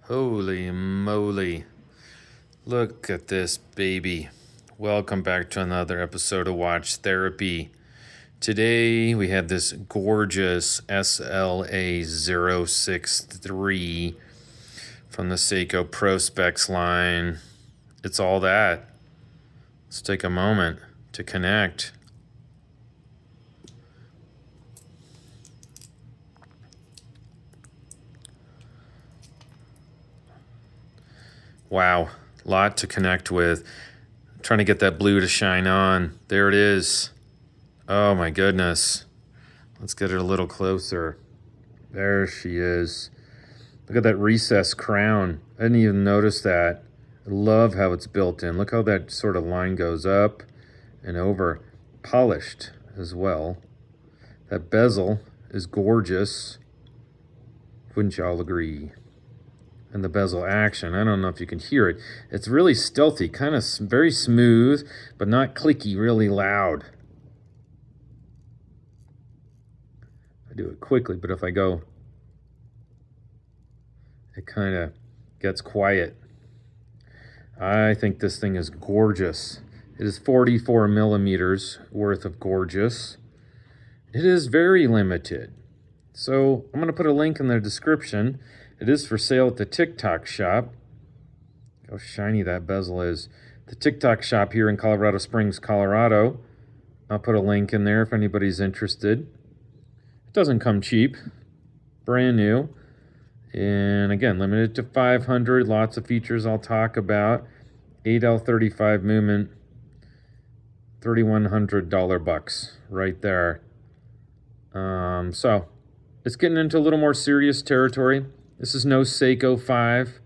Holy moly. Look at this baby. Welcome back to another episode of Watch Therapy. Today we have this gorgeous SLA063 from the Seiko Pro Specs line. It's all that. Let's take a moment to connect. Wow, lot to connect with. I'm trying to get that blue to shine on. There it is. Oh my goodness. Let's get it a little closer. There she is. Look at that recessed crown. I didn't even notice that. I love how it's built in. Look how that sort of line goes up and over. Polished as well. That bezel is gorgeous. Wouldn't y'all agree? And the bezel action, I don't know if you can hear it. It's really stealthy, kind of very smooth, but not clicky, really loud. I do it quickly, but if I go, it kind of gets quiet. I think this thing is gorgeous. It is 44 millimeters worth of gorgeous. It is very limited. So I'm going to put a link in the description. It is for sale at the TikTok shop. Look how shiny that bezel is. The TikTok shop here in Colorado Springs, Colorado. I'll put a link in there if anybody's interested. It doesn't come cheap. Brand new. And again, limited to 500. Lots of features I'll talk about. 8L35 movement. $3,100 bucks right there. So it's getting into a little more serious territory. This is no Seiko 5.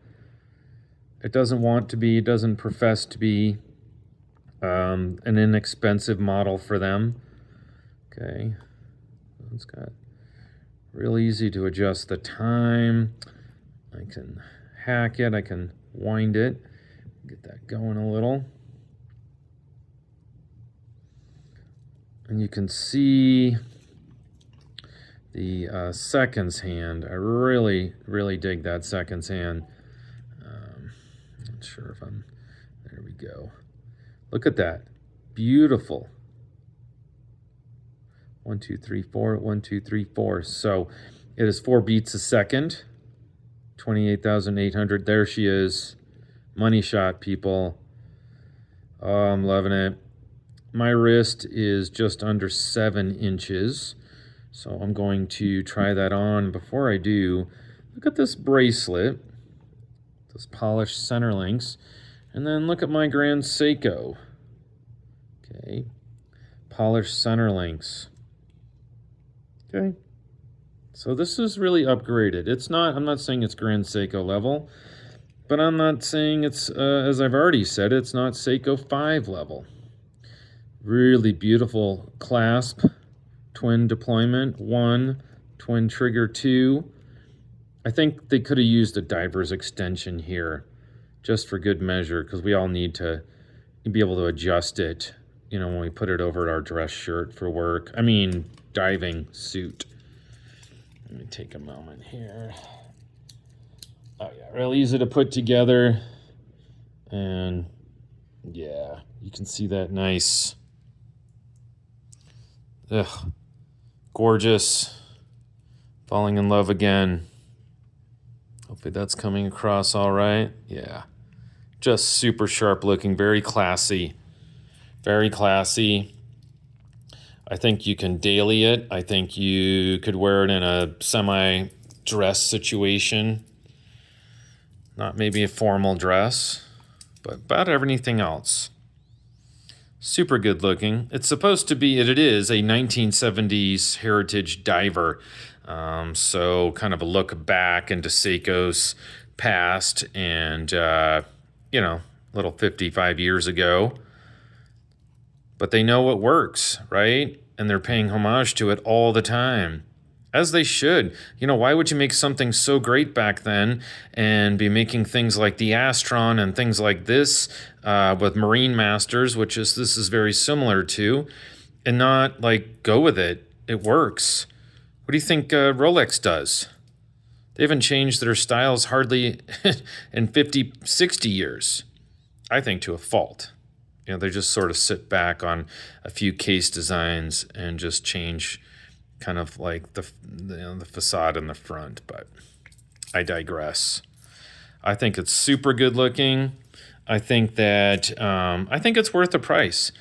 It doesn't want to be, it doesn't profess to be an inexpensive model for them. Okay. It's got real easy to adjust the time. I can hack it, I can wind it, get that going a little. And you can see the seconds hand. I really dig that seconds hand. Not sure if I'm, there we go. Look at that, beautiful. 1, 2, 3, 4, 1, 2, 3, 4. So it is 4 beats a second, 28,800. There she is, money shot, people. Oh, I'm loving it. My wrist is just under 7 inches. So I'm going to try that on. Before I do, look at this bracelet, those polished center links, and then look at my grand Seiko. Okay, polished center links. Okay, so this is really upgraded. It's not, I'm not saying it's grand Seiko level, but I'm not saying it's, as I've already said, it's not Seiko 5 level. Really beautiful clasp. Twin deployment, 1, twin trigger 2. I think they could have used a diver's extension here just for good measure, because we all need to be able to adjust it, you know, when we put it over our dress shirt for work. I mean, diving suit. Let me take a moment here. Oh yeah, really easy to put together. And yeah, you can see that nice. Ugh. Gorgeous. Falling in love again. Hopefully that's coming across all right. Yeah. Just super sharp looking, very classy. Very classy. I think you can daily it. I think you could wear it in a semi-dress situation. Not maybe a formal dress, but about everything else. Super good looking. It's supposed to be, it is a 1970s heritage diver. So kind of a look back into Seiko's past and, you know, little 55 years ago. But they know what works, right? And they're paying homage to it all the time. As they should. You know, why would you make something so great back then and be making things like the Astron and things like this with Marine Masters, which is this is very similar to, and not like go with it? It works. What do you think Rolex does? They haven't changed their styles hardly in 50, 60 years, I think, to a fault. You know, they just sort of sit back on a few case designs and just change kind of like the facade in the front, but I digress. I think it's super good looking. I think that I think it's worth the price.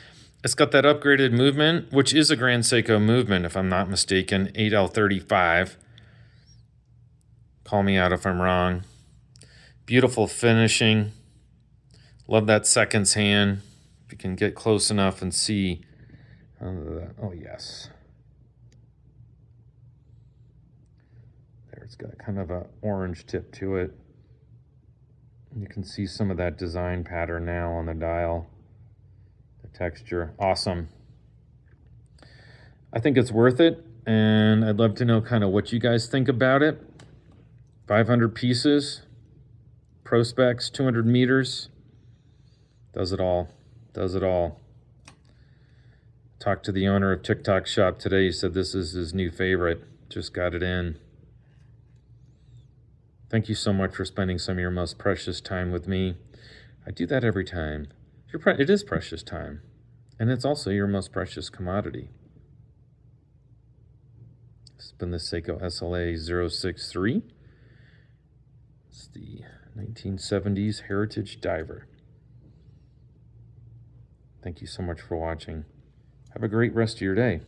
It's got that upgraded movement, which is a Grand Seiko movement, if I'm not mistaken, 8L35. Call me out if I'm wrong. Beautiful finishing. Love that seconds hand. If you can get close enough and see. Oh, yes. There, it's got kind of an orange tip to it. You can see some of that design pattern now on the dial. The texture, awesome. I think it's worth it, and I'd love to know kind of what you guys think about it. 500 pieces, pro specs, 200 meters. Does it all. Does it all. Talked to the owner of TikTok Shop today. He said this is his new favorite. Just got it in. Thank you so much for spending some of your most precious time with me. I do that every time. It is precious time. And it's also your most precious commodity. This has been the Seiko SLA063. It's the 1970s Heritage Diver. Thank you so much for watching. Have a great rest of your day.